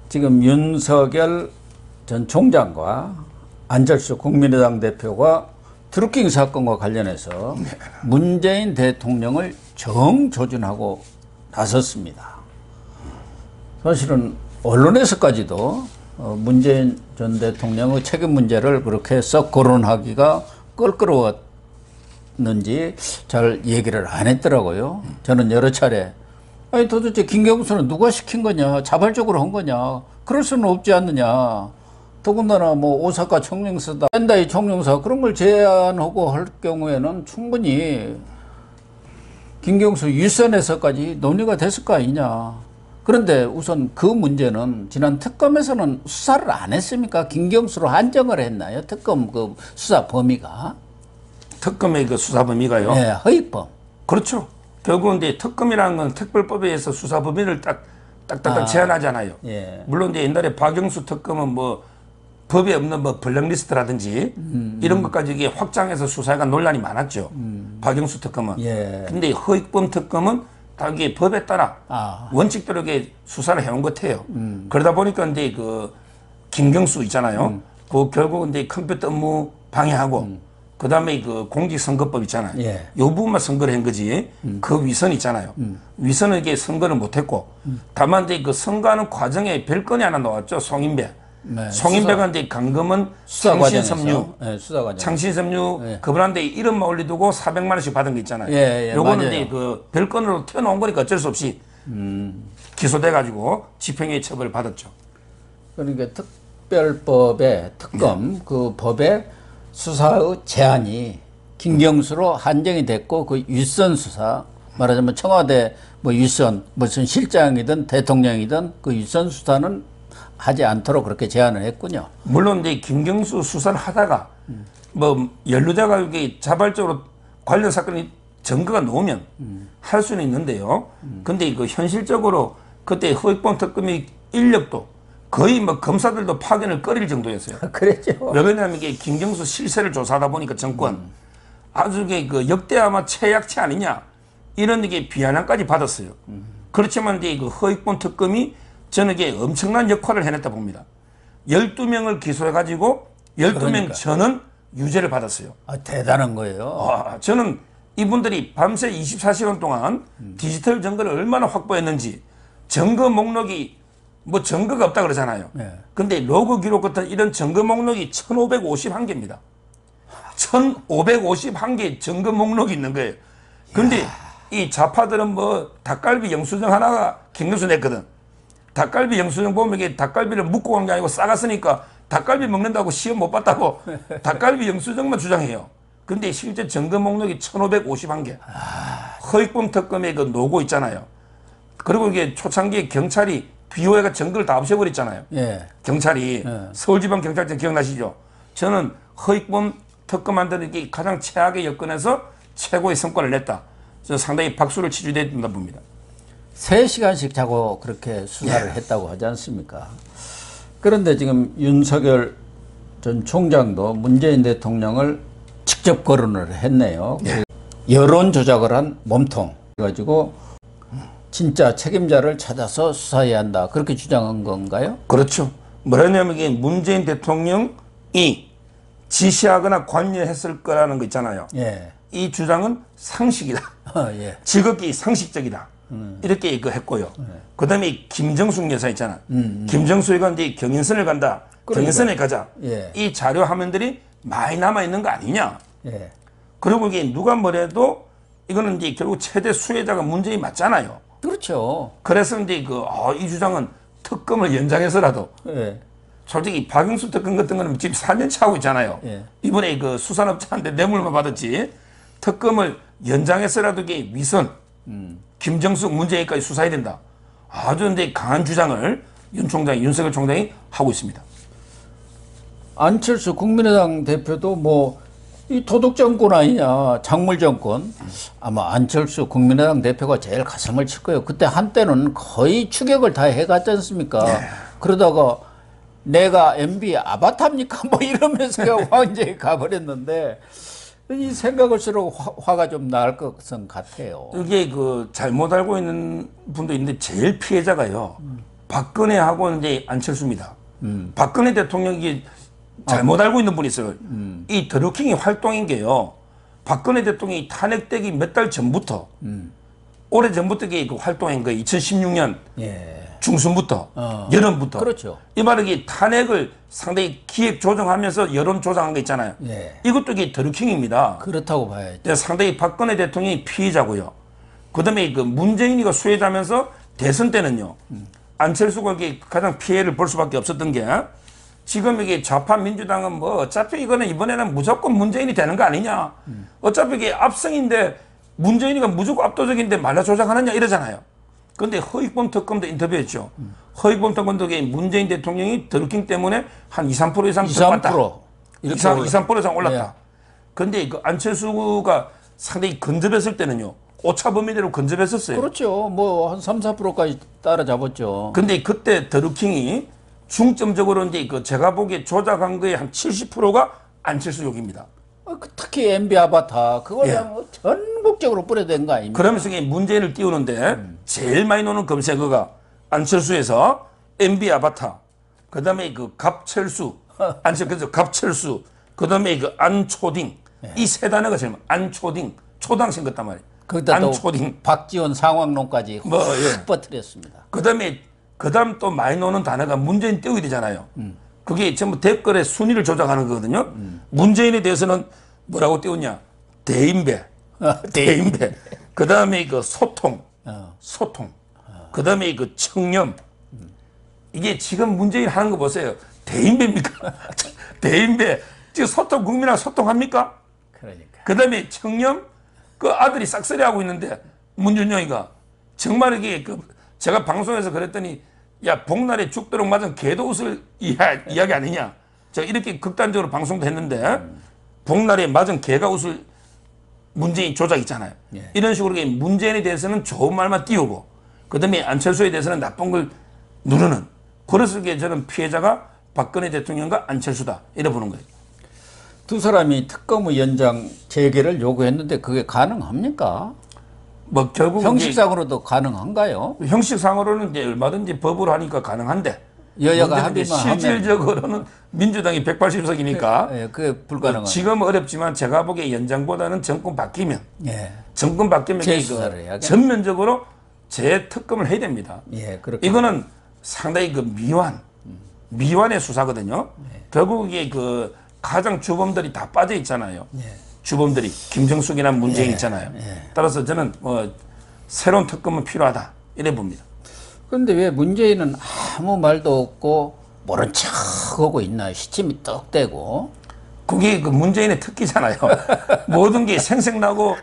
지금 윤석열 전 총장과 안철수 국민의당 대표가 드루킹 사건과 관련해서 문재인 대통령을 정조준하고 나섰습니다. 사실은 언론에서까지도 문재인 전 대통령의 책임 문제를 그렇게 썩 거론하기가 껄끄러웠는지 잘 얘기를 안 했더라고요. 저는 여러 차례 아니 도대체 김경수는 누가 시킨 거냐, 자발적으로 한 거냐, 그럴 수는 없지 않느냐. 더군다나 뭐 오사카 총영사다, 샌다이 총영사 그런 걸 제안하고 할 경우에는 충분히 김경수 윗선에서까지 논의가 됐을 거 아니냐. 그런데 우선 그 문제는 지난 특검에서는 수사를 안 했습니까? 김경수로 한정을 했나요? 특검 그 수사 범위가? 특검의 그 수사 범위가요? 네, 허위범. 그렇죠. 결국은 이제 특검이라는 건 특별법에 의해서 수사 범위를 딱딱딱 제한하잖아요. 예. 물론 이제 옛날에 박영수 특검은 뭐 법에 없는 뭐 블랙리스트라든지 이런 것까지 이게 확장해서 수사가 논란이 많았죠. 박영수 특검은. 예. 근데 허위범 특검은 다 이게 법에 따라 원칙대로 이게 수사를 해온 것 같아요. 그러다 보니까 이제 그 김경수 있잖아요. 그 결국은 이제 컴퓨터 업무 방해하고 그 다음에 그 공직선거법 있잖아요. 예. 요 부분만 선거를 한 거지. 그 위선 있잖아요. 위선은 이게 선거를 못했고 다만 이제 그 선거하는 과정에 별건이 하나 나왔죠. 송인배. 네, 송인배가 이제 강금은 창신섬유, 네, 수사 과정. 창신섬유 네. 그분한테 이름만 올려두고 400만 원씩 받은 거 있잖아요. 예, 요거는 이제 그 별건으로 튀어나온 거니까 어쩔 수 없이 기소돼가지고 집행유예 처벌을 받았죠. 그러니까 특별법의 특검 네. 그 법의 수사의 제한이 김경수로 한정이 됐고 그 윗선 수사 말하자면 청와대 뭐 윗선 무슨 실장이든 대통령이든 그 윗선 수사는 하지 않도록 그렇게 제안을 했군요. 물론 이제 김경수 수사를 하다가 뭐 연루자가 이게 자발적으로 관련 사건이 증거가 나오면 할 수는 있는데요. 근데 그 현실적으로 그때 허위범 특검의 인력도 거의 뭐 검사들도 파견을 꺼릴 정도였어요. 그랬죠. 왜 그러냐면 이게 김경수 실세를 조사하다 보니까 정권 아주 그 역대 아마 최약체 아니냐 이런 이게 비아냥까지 받았어요. 그렇지만 이제 그 허위범 특검이 저는 이게 엄청난 역할을 해냈다 봅니다. 12명을 기소해가지고 12명 그러니까. 전원 유죄를 받았어요. 대단한 거예요. 저는 이분들이 밤새 24시간 동안 디지털 증거를 얼마나 확보했는지 증거 목록이 뭐 증거가 없다 그러잖아요. 네. 근데 로그 기록 같은 이런 증거 목록이 1551개입니다. 1551개 증거 목록이 있는 거예요. 근데 이 좌파들은 뭐 닭갈비 영수증 하나가 김경수 냈거든. 닭갈비 영수증 보면 이게 닭갈비를 묻고 간 게 아니고 싸갔으니까 닭갈비 먹는다고 시험 못 봤다고 닭갈비 영수증만 주장해요. 근데 실제 증거 목록이 1551개. 허위범 특검의 그 노고 있잖아요. 그리고 이게 초창기에 경찰이 비호해가 증거를 다 없애버렸잖아요. 예. 경찰이 서울지방경찰청 기억나시죠? 저는 허위범 특검한테는 이게 가장 최악의 여건에서 최고의 성과를 냈다. 저 상당히 박수를 치줘야 된다 봅니다. 3시간씩 자고 그렇게 수사를 했다고 하지 않습니까? 그런데 지금 윤석열 전 총장도 문재인 대통령을 직접 거론을 했네요. 여론 조작을 한 몸통 가지고 진짜 책임자를 찾아서 수사해야 한다. 그렇게 주장한 건가요? 그렇죠. 뭐냐면 이게 문재인 대통령이 지시하거나 관여했을 거라는 거 있잖아요. 예. 이 주장은 상식이다. 예. 지극히 상식적이다. 이렇게 했고요. 그 다음에 김정숙 여사 있잖아. 김정숙이가 이제 경인선을 간다. 경인선에 가자. 예. 이 자료 화면들이 많이 남아있는 거 아니냐. 예. 그리고 이게 누가 뭐래도 이거는 이제 결국 최대 수혜자가 문재인 맞잖아요. 그렇죠. 그래서 이제 이 주장은 특검을 연장해서라도 예. 솔직히 박영수 특검 같은 거는 지금 4년차 하고 있잖아요. 예. 이번에 그 수산업자한테 뇌물만 받았지. 특검을 연장해서라도 이게 위선, 김정숙 문재인까지 수사해야 된다. 아주 근데 강한 주장을 윤석열 총장이 하고 있습니다. 안철수 국민의당 대표도 뭐 이 도둑정권 아니냐, 작물정권. 아마 안철수 국민의당 대표가 제일 가슴을 칠 거예요. 그때 한때는 거의 추격을 다 해갔지 않습니까? 그러다가 내가 MB 아바타입니까? 뭐 이러면서 완전히 가버렸는데 이 생각할수록 화가 좀 날 것은 같아요. 이게 그 잘못 알고 있는 분도 있는데 제일 피해자가요. 박근혜하고 이제 안철수입니다. 박근혜 대통령이 잘못 알고 있는 분이 있어요. 이 드루킹이 활동인 게요. 박근혜 대통령이 탄핵되기 몇 달 전부터 오래 전부터 그 활동한 거예요. 2016년 예. 중순부터 여름부터. 그렇죠. 이 말은 이 탄핵을 상당히 기획 조정하면서 여론 조장한 거 있잖아요. 예. 이것도 이게 드루킹입니다. 그렇다고 봐야죠. 상당히 박근혜 대통령이 피해자고요. 그다음에 그 문재인이가 수혜자면서 대선 때는요. 안철수가 이게 가장 피해를 볼 수밖에 없었던 게 지금 이게 좌파 민주당은 뭐 어차피 이거는 이번에는 무조건 문재인이 되는 거 아니냐. 어차피 이게 압승인데 문재인이가 무조건 압도적인데 말라 조작하느냐 이러잖아요. 그런데 허익범 특검도 인터뷰했죠. 허익범 특검도 문재인 대통령이 드루킹 때문에 한 2, 3% 이상 2, 들어갔다. 3%. 2, 3% 이상 올랐다. 예. 그런데 그 안철수가 상당히 근접했을 때는요. 오차 범위대로 근접했었어요. 그렇죠. 뭐 한 3, 4%까지 따라잡았죠. 근데 그때 드루킹이 중점적으로 이제 그 제가 보기에 조작한 거의 한 70%가 안철수 욕입니다. 특히 MB 아바타 그걸 예. 그냥 뭐 전국적으로 뿌려댄 거 아닙니까? 그러면서 이게 문재인을 띄우는데 제일 많이 노는 검색어가 안철수에서 MB 아바타, 그다음에 그 갑철수, 그래서 갑철수, 그다음에 그 안초딩 이 세 단어가 제일 많아. 안초딩 초당 생겼단 말이에요. 거기다 또 안초딩. 박지원 상황론까지 뭐, 확 예. 퍼뜨렸습니다. 그다음 또 많이 노는 단어가 문재인 띄우게 되잖아요. 그게 전부 댓글의 순위를 조작하는 거거든요. 문재인에 대해서는 뭐라고 띄웠냐? 대인배. 대인배. 그다음에 그 소통. 소통. 그다음에 그 청렴. 이게 지금 문재인 하는 거 보세요. 대인배입니까? 대인배. 지금 소통 국민하고 소통합니까? 그러니까. 그다음에 청렴. 그 아들이 싹쓸이 하고 있는데 문준영이가 정말 이게 그 제가 방송에서 그랬더니 야 복날에 죽도록 맞은 개도 웃을 이야기 아니냐. 제가 이렇게 극단적으로 방송도 했는데 복날에 맞은 개가 웃을 문재인 조작 있잖아요. 예. 이런 식으로 문재인에 대해서는 좋은 말만 띄우고 그다음에 안철수에 대해서는 나쁜 걸 누르는. 그래서 이게 저는 피해자가 박근혜 대통령과 안철수다 이래 보는 거예요. 두 사람이 특검의 연장 재개를 요구했는데 그게 가능합니까? 뭐 결국 형식상으로도 가능한가요? 형식상으로는 이제 얼마든지 법으로 하니까 가능한데 여야가 문제는 이제 합의만 실질적으로는 민주당이 180석이니까 예, 그게 불가능한. 지금 어렵지만 제가 보기에 연장보다는 정권 바뀌면 예, 정권 바뀌면 재수사를 그 해야겠네. 전면적으로 재특검을 해야 됩니다. 예, 그렇게. 이거는 상당히 그 미완의 수사거든요. 결국 이게 그 가장 주범들이 다 빠져 있잖아요. 예. 주범들이 김정숙이나 문재인 있잖아요. 따라서 저는 뭐 새로운 특검은 필요하다 이래 봅니다. 그런데 왜 문재인은 아무 말도 없고 모른 척하고 있나 시침이 떡대고. 그게 그 문재인의 특기잖아요. 모든 게 생생나고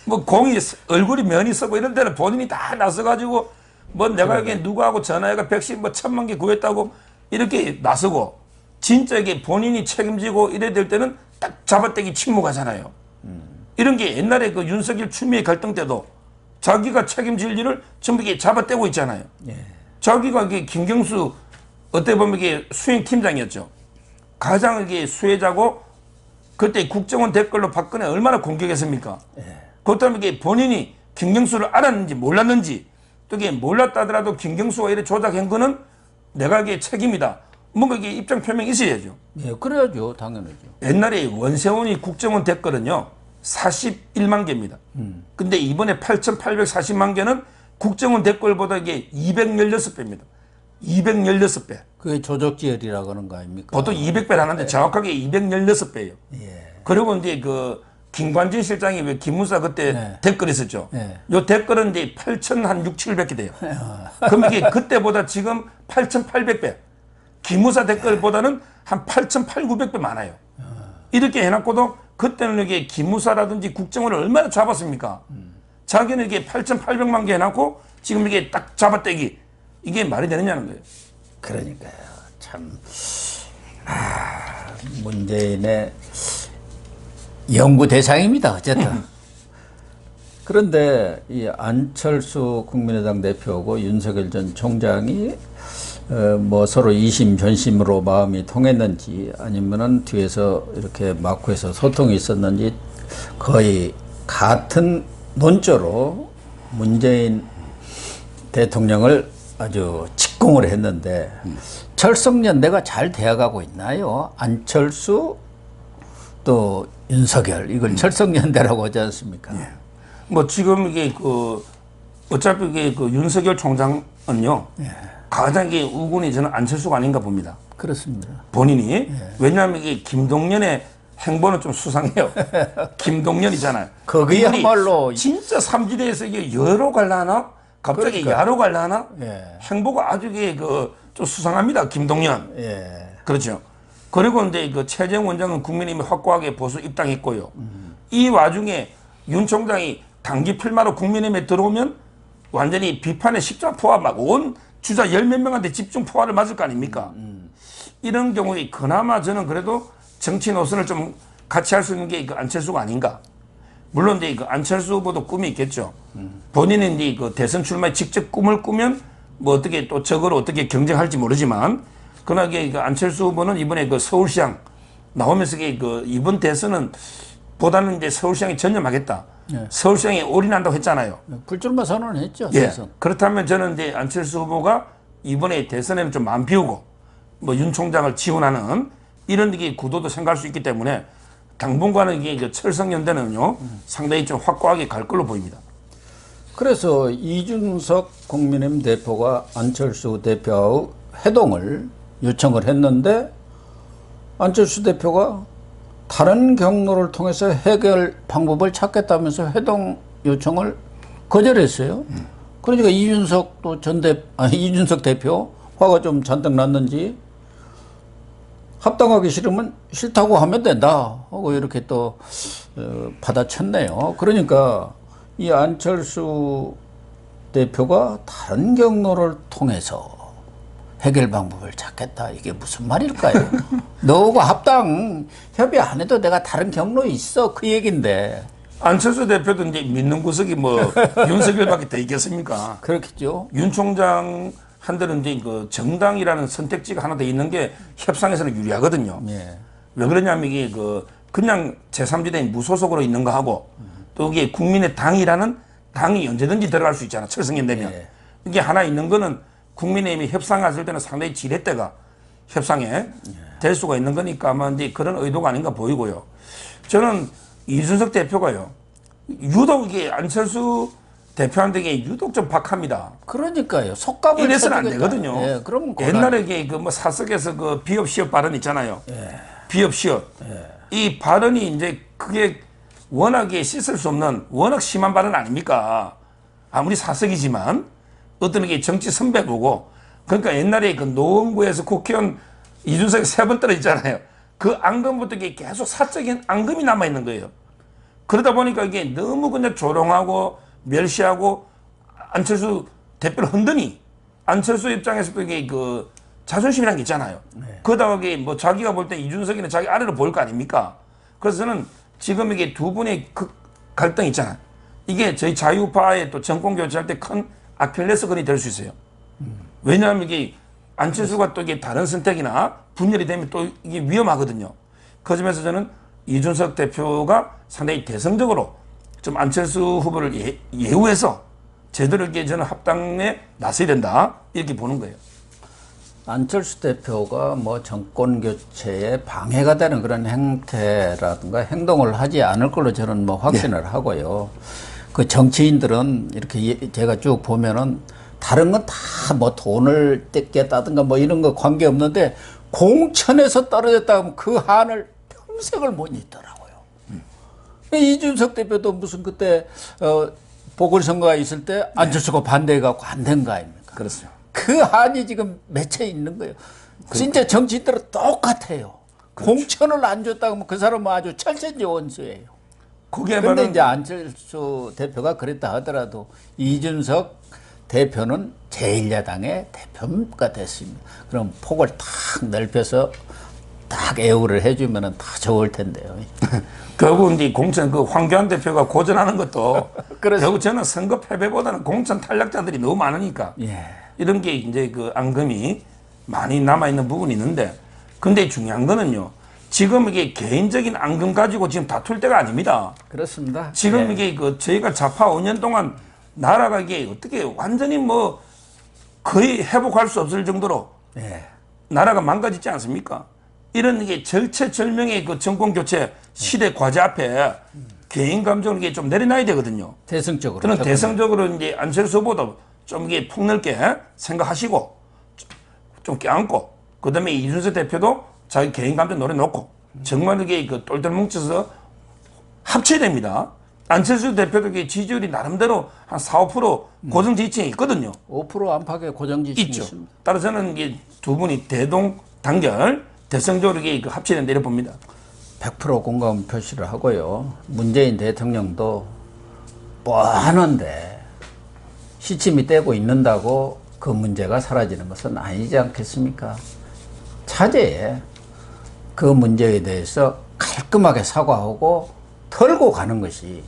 뭐 공이 얼굴이 면이 쓰고 이런 데는 본인이 다 나서가지고 뭐 내가 여기 누구하고 전화해가 백신 뭐 1,000만 개 구했다고 이렇게 나서고 진짜 이게 본인이 책임지고 이래 될 때는 딱 잡아떼기 침묵하잖아요. 이런 게 옛날에 그 윤석열 추미애 갈등 때도 자기가 책임질 일을 전부 이게 잡아떼고 있잖아요. 예. 자기가 이게 김경수 어떻게 보면 이게 수행팀장이었죠. 가장 이게 수혜자고 그때 국정원 댓글로 박근혜 얼마나 공격했습니까? 그렇다면 이게 본인이 김경수를 알았는지 몰랐는지 또 이게 몰랐다 하더라도 김경수가 이래 조작한 거는 내가 이게 책임이다. 뭔가 이게 입장 표명이 있어야죠. 예, 그래야죠. 당연하죠. 옛날에 원세훈이 국정원 댓글은요 41만 개입니다. 근데 이번에 8,840만 개는 국정원 댓글보다 이게 216배입니다. 216배. 그게 조적지열이라고 하는 거 아닙니까? 보통 200배 하는데 정확하게 216배예요. 예. 그리고 이제 그 김관진 실장이 왜 김무사 그때 네. 댓글 있었죠. 네. 요 댓글은 이제 8,600, 700개 돼요. 그럼 이게 그때보다 지금 8,800배. 김무사 댓글보다는 한 8,800, 900배 많아요. 이렇게 해놨고도 그때는 이게 김무사라든지 국정원을 얼마나 잡았습니까? 자기는 이게 8,800만 개 해놨고 지금 이게 딱 잡아떼기. 이게 말이 되느냐는 거예요. 그러니까요. 참 문재인의 연구 대상입니다. 어쨌든. 그런데 이 안철수 국민의당 대표하고 윤석열 전 총장이 뭐 서로 이심 전심으로 마음이 통했는지 아니면은 뒤에서 이렇게 막후에서 소통이 있었는지 거의 같은 논조로 문재인 대통령을 아주 직공을 했는데 철성연대가 잘 되어가고 있나요? 안철수 또 윤석열 이걸 철성연대라고 하지 않습니까? 뭐 지금 이게 어차피 이게 윤석열 총장은요 가장 이게 우군이 저는 안철수가 아닌가 봅니다. 그렇습니다. 본인이 왜냐하면 이게 김동연의 행보는 좀 수상해요. 김동연이잖아요. 거기야말로 진짜 삼지대에서 이게 여로 갈라나 갑자기 그러니까요. 야로 갈라나 예. 행보가 아주 이게 좀 수상합니다. 김동연. 예. 그렇죠. 그리고 이제 최재형 원장은 국민의힘에 확고하게 보수 입당했고요. 이 와중에 윤 총장이 단기 필마로 국민의힘에 들어오면 완전히 비판의 십자포화 막 온 주자 열 몇 명한테 집중 포화를 맞을 거 아닙니까? 이런 경우에 그나마 저는 그래도 정치 노선을 좀 같이 할 수 있는 게 안철수가 아닌가. 물론 이제 안철수 후보도 꿈이 있겠죠. 본인은 이제 대선 출마에 직접 꿈을 꾸면 뭐 어떻게 또 저거로 어떻게 경쟁할지 모르지만 그러나 이게 안철수 후보는 이번에 서울시장 나오면서 이번 대선은 보다는 이제 서울시장에 전념하겠다. 서울시장에 올인한다고 했잖아요. 불출마 선언했죠. 예. 대선. 그렇다면 저는 이제 안철수 후보가 이번에 대선에는 좀 마음 비우고 뭐 윤 총장을 지원하는 이런 게 구도도 생각할 수 있기 때문에 당분간은 이게 철성연대는요 상당히 좀 확고하게 갈 걸로 보입니다. 그래서 이준석 국민의힘 대표가 안철수 대표의 회동을 요청을 했는데 안철수 대표가 다른 경로를 통해서 해결 방법을 찾겠다면서 회동 요청을 거절했어요. 그러니까 이준석 이준석 대표 화가 좀 잔뜩 났는지 합당하기 싫으면 싫다고 하면 된다 하고 이렇게 또 받아쳤네요. 그러니까 이 안철수 대표가 다른 경로를 통해서 해결 방법을 찾겠다. 이게 무슨 말일까요? 너하고 합당 협의 안 해도 내가 다른 경로 있어. 그 얘긴데. 안철수 대표도 이제 믿는 구석이 뭐 윤석열밖에 더 있겠습니까? 그렇겠죠. 윤 총장 한들은 이제 정당이라는 선택지가 하나 더 있는 게 협상에서는 유리하거든요. 예. 왜 그러냐면 이게 그냥 제3지대인 무소속으로 있는 거 하고 또 이게 국민의 당이라는 당이 언제든지 들어갈 수 있잖아. 철성연대면. 예. 이게 하나 있는 거는 국민의힘이 협상했을 때는 상당히 지렛대가 협상에 될 수가 있는 거니까 아마 이제 그런 의도가 아닌가 보이고요. 저는 이준석 대표가요. 유독 이게 안철수 대표한테 이게 유독 좀 박합니다. 그러니까요. 속감을 이래서는 안 쳐주겠다. 되거든요. 예, 그러면 옛날에 이게 뭐 사석에서 비업 시업 발언 있잖아요. 예. 비업 시업. 이 발언이 이제 그게 워낙에 씻을 수 없는 워낙 심한 발언 아닙니까? 아무리 사석이지만 어떤 게 정치 선배 보고 그러니까 옛날에 노원구에서 국회의원 이준석이 3번 떨어지잖아요. 그 앙금부터 이게 계속 사적인 앙금이 남아 있는 거예요. 그러다 보니까 이게 너무 그냥 조롱하고 멸시하고 안철수 대표를 흔드니 안철수 입장에서도 이게 자존심이라는 게 있잖아요. 그러다가 이게 뭐 자기가 볼 때 이준석이는 자기 아래로 보일 거 아닙니까? 그래서 저는 지금 이게 두 분의 갈등이 있잖아요. 이게 저희 자유파의 또 정권 교체할 때 큰 아킬레스건이 될 수 있어요. 왜냐하면 이게 안철수가 또 이게 다른 선택이나 분열이 되면 또 이게 위험하거든요. 그 점에서 저는 이준석 대표가 상당히 대성적으로 좀 안철수 후보를 예우해서 제대로 이렇게 저는 합당에 나서야 된다 이렇게 보는 거예요. 안철수 대표가 뭐 정권 교체에 방해가 되는 그런 행태라든가 행동을 하지 않을 걸로 저는 뭐 확신을 하고요. 그 정치인들은 이렇게 제가 쭉 보면은 다른 건 다 뭐 돈을 뜯겠다든가 뭐 이런 거 관계 없는데 공천에서 떨어졌다 하면 그 한을 평생을 못 잊더라고요. 이준석 대표도 무슨 그때 보궐선거가 있을 때 안철수가 반대해갖고 안 된 거 아닙니까? 그렇습니다. 그 한이 지금 맺혀 있는 거예요. 진짜 정치인들은 똑같아요. 그렇죠. 공천을 안 줬다고 하면 그 사람은 아주 철저히 원수예요. 그런데 이제 안철수 대표가 그랬다 하더라도 이준석 대표는 제1야당의 대표가 됐습니다. 그럼 폭을 탁 넓혀서 딱 애우를 해주면 다 좋을 텐데요. 결국 이제 공천 황교안 대표가 고전하는 것도 그래서 결국 저는 선거 패배보다는 공천 탈락자들이 너무 많으니까 예. 이런 게 이제 앙금이 많이 남아있는 부분이 있는데 근데 중요한 거는요. 지금 이게 개인적인 앙금 가지고 지금 다툴 때가 아닙니다. 그렇습니다. 지금 예. 이게 저희가 좌파 5년 동안 나라가 이게 어떻게 완전히 뭐 거의 회복할 수 없을 정도로 예. 나라가 망가지지 않습니까? 이런 게 절체절명의 그 정권 교체 시대 과제 앞에 개인 감정을 이게 좀 내려놔야 되거든요. 대승적으로. 저는 접근해요. 대승적으로 이제 안철수 후보도 좀 이게 폭넓게 생각하시고 좀 껴안고 그다음에 이준석 대표도 자기 개인 감정 노려놓고 정말 이게 그 똘똘 뭉쳐서 합쳐야 됩니다. 안철수 대표도 이게 지지율이 나름대로 한 4, 5% 고정 지지층이 있거든요. 5% 안팎의 고정지층이 있죠. 있습니다. 따라서 저는 이게 두 분이 대동단결 대승적으로 이게 그 합치는 내려봅니다. 100% 공감 표시를 하고요. 문재인 대통령도 뻔한데 시침이 떼고 있는다고 그 문제가 사라지는 것은 아니지 않겠습니까? 차제에 그 문제에 대해서 깔끔하게 사과하고 털고 가는 것이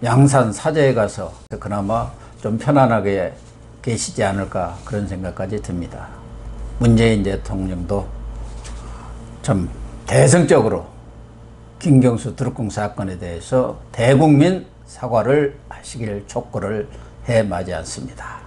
양산 사제에 가서 그나마 좀 편안하게 계시지 않을까 그런 생각까지 듭니다. 문재인 대통령도 좀 대승적으로 김경수 드루킹 사건에 대해서 대국민 사과를 하시길 촉구를 해 마지 않습니다.